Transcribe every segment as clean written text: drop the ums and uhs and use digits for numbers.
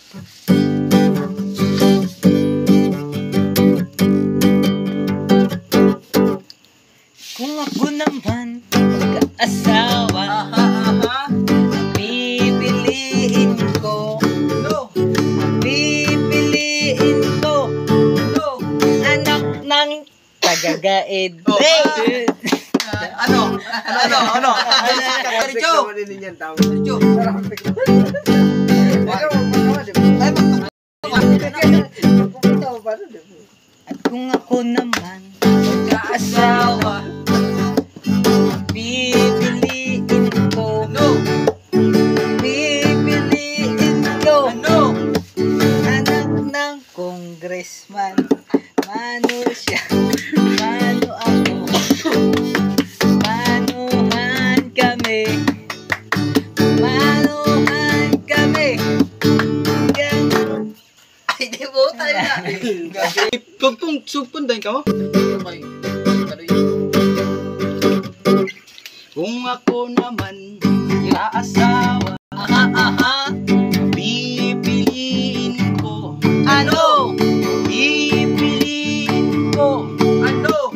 Kung ako naman mag-asawa, pipiliin ko, pipiliin ko, anak ng tagagaid. Ano? At kung ako naman mag-asawa, pipiliin ko, pipiliin ko, anak ng congressman. Mano siya, mano ako, manuhan kami, manuhan kami. Ay, di mo tayo na. Kung sugpundan ka mo? Kung ako naman mag-asawa, pipiliin ko, pipiliin ko, anak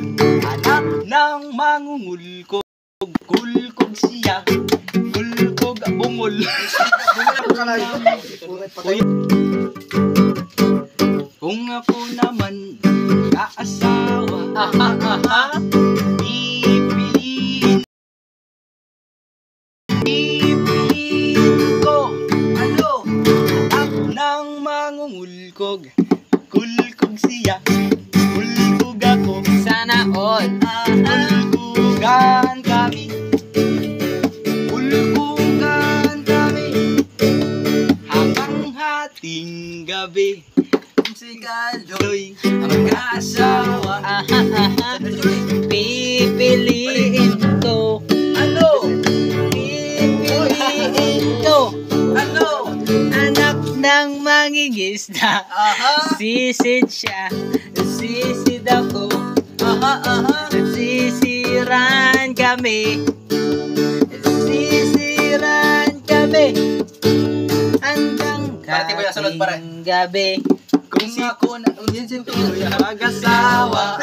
ng mangungulkog, kulkog siya, kulkog bungol. Kung ako naman mag-asawa, pipiliin ko, anak ng mangungulkog, kulkog siya, kulkog ako. Sana all. Kulkugan kami, kulkugan kami, hanggang hating gabi. Si Carlo, Loy, mag-asawa, Pipiliin ko, pipiliin ko, anak ng mangingisda. Sisid siya, sisid ako, sisiran kami, sisiran kami, hanggang kating gabi. kung ako na mag-asawa,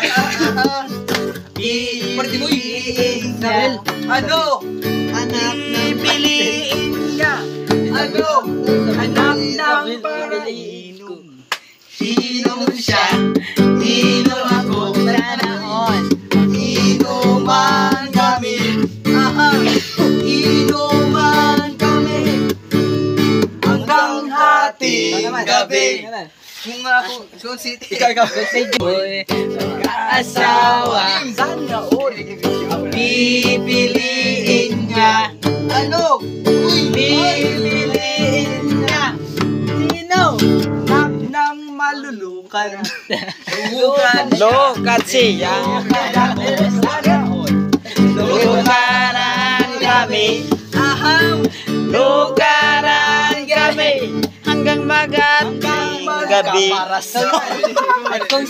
pipiliin ka, Anak ng pipiliin ka, anak ng pipiliin. Inom siya, inom ako, sana all. inuman kami, inuman kami, hanggang hating gabi. kung ako, Sun City. Ikaw. Boy, mag-asawa, Sana all. pipiliin ka, pipiliin ka. Sino? Nang malulukan. Lukat siya. Lukaran kami, lukaran kami, hanggang magating gabi. At kung